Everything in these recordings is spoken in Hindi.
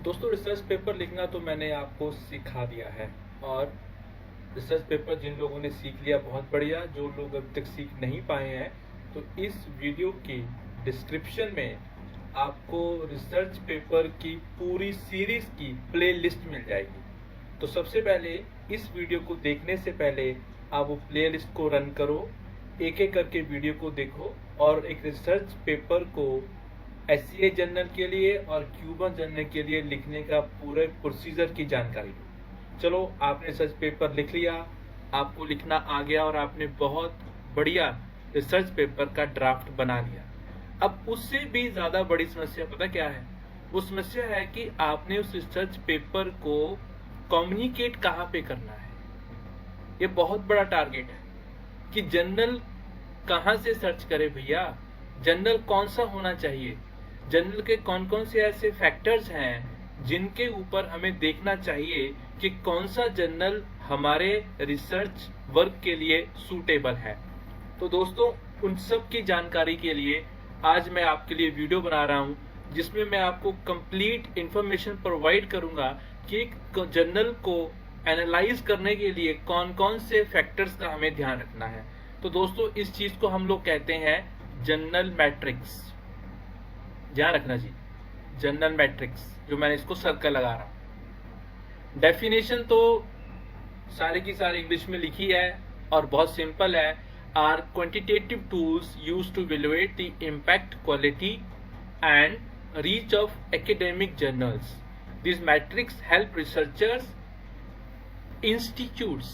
दोस्तों रिसर्च पेपर लिखना तो मैंने आपको सिखा दिया है। और रिसर्च पेपर जिन लोगों ने सीख लिया बहुत बढ़िया, जो लोग अभी तक सीख नहीं पाए हैं तो इस वीडियो की डिस्क्रिप्शन में आपको रिसर्च पेपर की पूरी सीरीज की प्लेलिस्ट मिल जाएगी। तो सबसे पहले इस वीडियो को देखने से पहले आप वो प्लेलिस्ट को रन करो, एक एक करके वीडियो को देखो और एक रिसर्च पेपर को एससीए जनरल के लिए और क्यूबन जनरल के लिए लिखने का पूरे प्रोसीजर की जानकारी लो। चलो, आपने रिसर्च पेपर लिख लिया, आपको लिखना आ गया और आपने बहुत बढ़िया रिसर्च पेपर का ड्राफ्ट बना लिया। अब उससे भी ज्यादा बड़ी समस्या पता क्या है? वो समस्या है कि आपने उस रिसर्च पेपर को कम्युनिकेट कहाँ पे करना है। ये बहुत बड़ा टारगेट है कि जनरल कहाँ से सर्च करे भैया, जनरल कौन सा होना चाहिए, जनरल के कौन कौन से ऐसे फैक्टर्स हैं जिनके ऊपर हमें देखना चाहिए कि कौन सा जनरल हमारे रिसर्च वर्क के लिए सूटेबल है। तो दोस्तों, उन सब की जानकारी के लिए आज मैं आपके लिए वीडियो बना रहा हूं जिसमें मैं आपको कंप्लीट इंफॉर्मेशन प्रोवाइड करूंगा कि एक जनरल को एनालाइज करने के लिए कौन कौन से फैक्टर्स का हमें ध्यान रखना है। तो दोस्तों, इस चीज को हम लोग कहते हैं जनरल मैट्रिक्स। ध्यान रखना जी, जनरल मैट्रिक्स, जो मैंने इसको सर्कल लगा रहा हूं। डेफिनेशन तो सारी की सारी इंग्लिश में लिखी है और बहुत सिंपल है। Are quantitative tools used to evaluate the impact, quality and reach of academic journals. This metrics help researchers, institutes,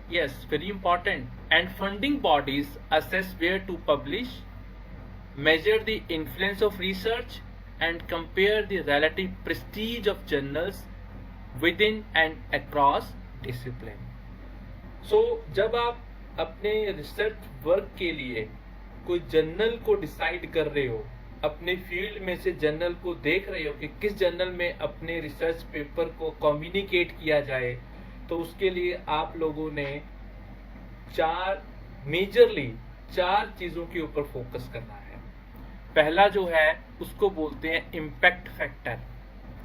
yes, very important, and funding bodies assess where to publish, measure the influence of research, and compare the relative prestige of journals within and across discipline. So, जब आप अपने रिसर्च वर्क के लिए कोई जर्नल को डिसाइड कर रहे हो, अपने फील्ड में से जर्नल को देख रहे हो कि किस जर्नल में अपने रिसर्च पेपर को कम्युनिकेट किया जाए, तो उसके लिए आप लोगों ने मेजरली चार चीजों के ऊपर फोकस करना है। पहला जो है उसको बोलते हैं इम्पैक्ट फैक्टर,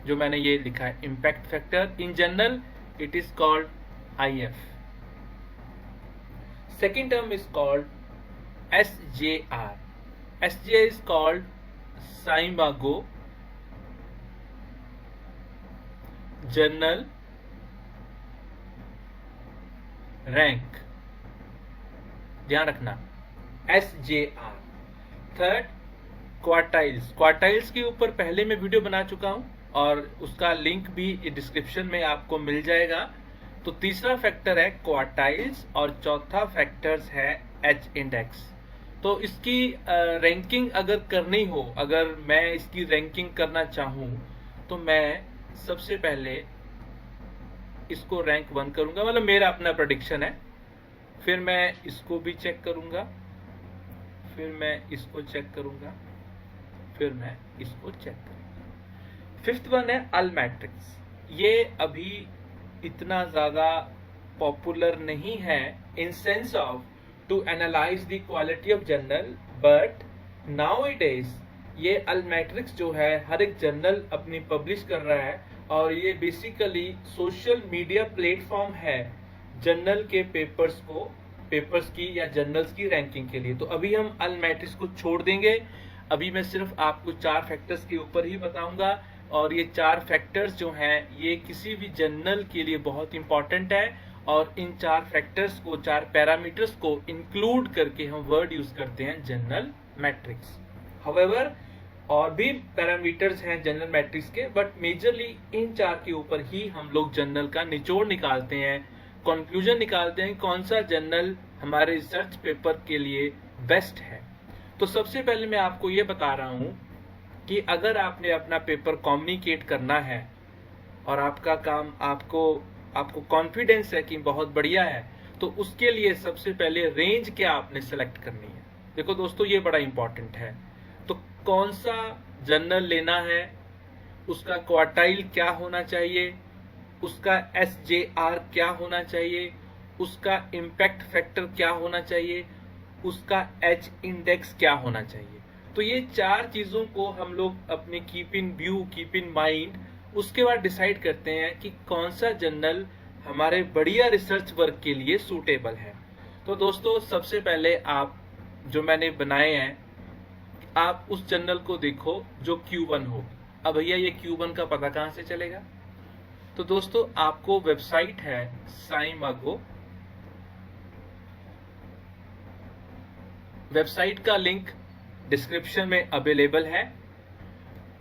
जो मैंने ये लिखा है impact factor. In general it is called IF। Second term is called SJR। SJ is called Scimago journal rank. ध्यान रखना, SJR। Third, quartiles. क्वार्टाइल्स के ऊपर पहले मैं वीडियो बना चुका हूं और उसका लिंक भी डिस्क्रिप्शन में आपको मिल जाएगा। तो तीसरा फैक्टर है क्वार्टाइल्स और चौथा फैक्टर्स है H इंडेक्स। तो इसकी रैंकिंग अगर करनी हो, अगर मैं इसकी रैंकिंग करना चाहूं तो मैं सबसे पहले इसको रैंक 1 करूंगा, मतलब मेरा अपना प्रेडिक्शन है। फिर मैं इसको भी चेक करूंगा, फिर मैं इसको चेक करूंगा, फिर मैं इसको चेक करूंगा। फिफ्थ वन है अल मैट्रिक्स। ये अभी इतना ज्यादा पॉपुलर नहीं है in sense of to analyse the quality of journal, but now it is ये अल मैट्रिक्स जो है हर एक जर्नल अपनी पब्लिश कर रहा है और ये बेसिकली सोशल मीडिया प्लेटफॉर्म है जर्नल के पेपर्स की या जर्नल्स की रैंकिंग के लिए। तो अभी हम अल मैट्रिक्स को छोड़ देंगे। अभी मैं सिर्फ आपको चार फैक्टर्स के ऊपर ही बताऊंगा और ये चार फैक्टर्स जो हैं ये किसी भी जर्नल के लिए बहुत इंपॉर्टेंट है और इन चार फैक्टर्स को, चार पैरामीटर्स को इंक्लूड करके हम वर्ड यूज करते हैं जनरल मैट्रिक्स। हाउएवर और भी पैरामीटर्स हैं जनरल मैट्रिक्स के, बट मेजरली इन चार के ऊपर ही हम लोग जनरल का निचोड़ निकालते हैं, कंक्लूजन निकालते हैं कौन सा जनरल हमारे रिसर्च पेपर के लिए बेस्ट है। तो सबसे पहले मैं आपको ये बता रहा हूं कि अगर आपने अपना पेपर कम्युनिकेट करना है और आपका काम आपको कॉन्फिडेंस है कि बहुत बढ़िया है, तो उसके लिए सबसे पहले रेंज क्या आपने सेलेक्ट करनी है। देखो दोस्तों, ये बड़ा इंपॉर्टेंट है। तो कौन सा जर्नल लेना है, उसका क्वार्टाइल क्या होना चाहिए, उसका SJR क्या होना चाहिए, उसका इम्पैक्ट फैक्टर क्या होना चाहिए, उसका H इंडेक्स क्या होना चाहिए। तो ये चार चीजों को हम लोग अपने keep in view, keep in mind उसके बाद डिसाइड करते हैं कि कौन सा जर्नल हमारे बढ़िया रिसर्च वर्क के लिए सूटेबल है। तो दोस्तों सबसे पहले आप जो मैंने बनाए हैं, आप उस जर्नल को देखो जो Q1 हो। अब भैया ये Q1 का पता कहाँ से चलेगा? तो दोस्तों आपको वेबसाइट है साइमागो, वेबसाइट का लिंक डिस्क्रिप्शन में अवेलेबल है।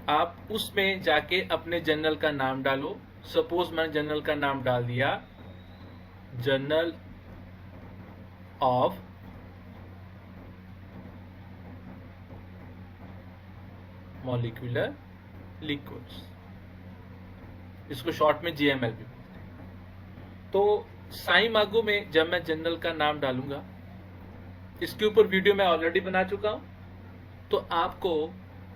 आप उसमें जाके अपने जर्नल का नाम डालो। सपोज मैंने जर्नल का नाम डाल दिया जर्नल ऑफ मॉलिक्यूलर लिक्विड्स, इसको शॉर्ट में JML भी बोलते हैं। तो साइमागो में जब मैं जर्नल का नाम डालूंगा, इसके ऊपर वीडियो मैं ऑलरेडी बना चुका हूं, तो आपको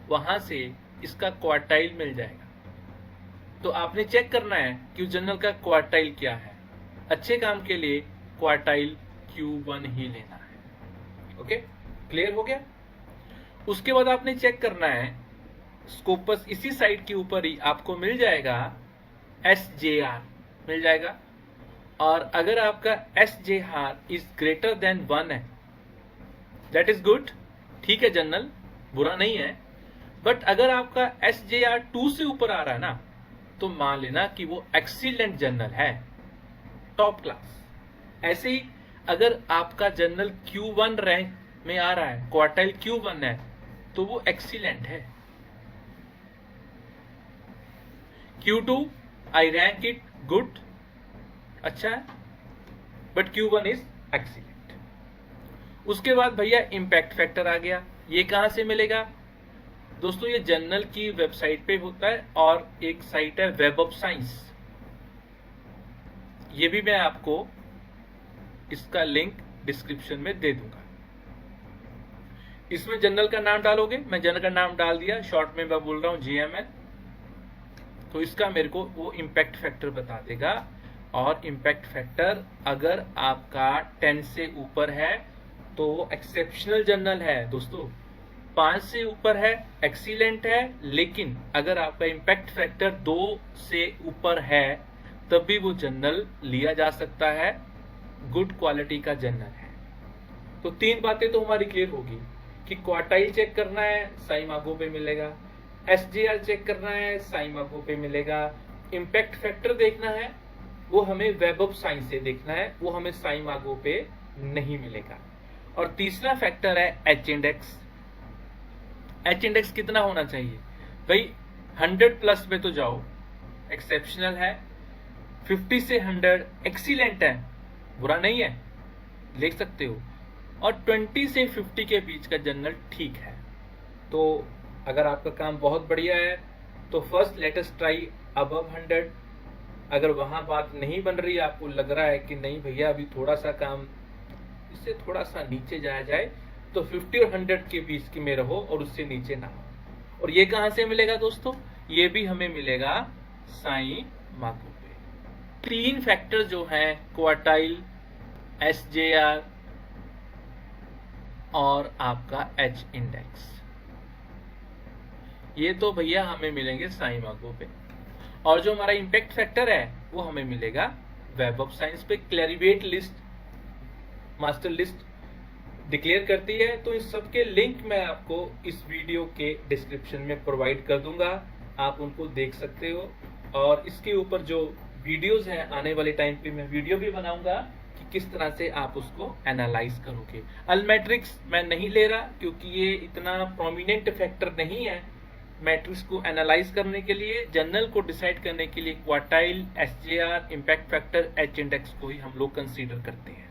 वहां से इसका क्वार्टाइल मिल जाएगा। तो आपने चेक करना है कि उस जर्नल का क्वार्टाइल क्या है। अच्छे काम के लिए क्वार्टाइल Q1 ही लेना है। ओके, क्लियर हो गया? उसके बाद आपने चेक करना है स्कोपस, इसी साइट के ऊपर ही आपको मिल जाएगा SJR मिल जाएगा। और अगर आपका SJR इज ग्रेटर देन 1 है, दैट इज गुड, ठीक है, जर्नल बुरा नहीं है। बट अगर आपका SJR 2 से ऊपर आ रहा है ना, तो मान लेना कि वो एक्सीलेंट जर्नल है, टॉप क्लास। ऐसे ही अगर आपका जर्नल Q1 रैंक में आ रहा है, क्वार्टाइल Q1 है, तो वो एक्सीलेंट है। Q2 I rank it good, अच्छा है, बट Q1 इज एक्सीलेंट। उसके बाद भैया इम्पैक्ट फैक्टर आ गया। ये कहां से मिलेगा? दोस्तों ये जर्नल की वेबसाइट पे होता है, और एक साइट है वेब ऑफ साइंस, ये भी मैं आपको इसका लिंक डिस्क्रिप्शन में दे दूंगा। इसमें जर्नल का नाम डालोगे, मैं जर्नल का नाम डाल दिया, शॉर्ट में मैं बोल रहा हूं JML, तो इसका मेरे को वो इम्पैक्ट फैक्टर बता देगा। और इम्पैक्ट फैक्टर अगर आपका 10 से ऊपर है तो वो एक्सेप्शनल जर्नल है दोस्तों। 5 से ऊपर है एक्सीलेंट है, लेकिन अगर आपका इम्पैक्ट फैक्टर 2 से ऊपर है तब भी वो जर्नल लिया जा सकता है, गुड क्वालिटी का जर्नल है। तो 3 बातें तो हमारी क्लियर होगी कि क्वार्टाइल चेक करना है, साइमागो पे मिलेगा। SJR चेक करना है, साइमागो पे मिलेगा। इम्पैक्ट फैक्टर देखना है, वो हमें वेब ऑफ साइंस से देखना है, वो हमें साइमागो पे नहीं मिलेगा। और तीसरा फैक्टर है H इंडेक्स। H इंडेक्स कितना होना चाहिए भाई? 100 प्लस में तो जाओ, एक्सेप्शनल है। 50 से 100 एक्सीलेंट है, बुरा नहीं है, लिख सकते हो। और 20 से 50 के बीच का जर्नल ठीक है। तो अगर आपका काम बहुत बढ़िया है तो first let us try above 100। अगर वहां बात नहीं बन रही, आपको लग रहा है कि नहीं भैया अभी थोड़ा सा काम, इससे थोड़ा सा नीचे जाया जाए, तो 50 और 100 के बीच की में रहो और उससे नीचे ना हो। और ये कहां से मिलेगा दोस्तों? ये भी हमें मिलेगा साइमागो पे। 3 फैक्टर जो हैं, क्वार्टाइल, SJR और आपका H इंडेक्स, ये तो भैया हमें मिलेंगे साइमागो पे। और जो हमारा इम्पैक्ट फैक्टर है वो हमें मिलेगा वेब ऑफ साइंस पे। क्लैरिवेट लिस्ट, मास्टर लिस्ट डिक्लेयर करती है। तो इस सब के लिंक मैं आपको इस वीडियो के डिस्क्रिप्शन में प्रोवाइड कर दूंगा, आप उनको देख सकते हो। और इसके ऊपर जो वीडियोस हैं, आने वाले टाइम पे मैं वीडियो भी बनाऊंगा कि किस तरह से आप उसको एनालाइज करोगे। अल्मेट्रिक्स मैं नहीं ले रहा क्योंकि ये इतना प्रोमिनेंट फैक्टर नहीं है। मैट्रिक्स को एनालाइज करने के लिए, जर्नल को डिसाइड करने के लिए quartile, SJR, impact factor, H index को ही हम लोग कंसीडर करते हैं।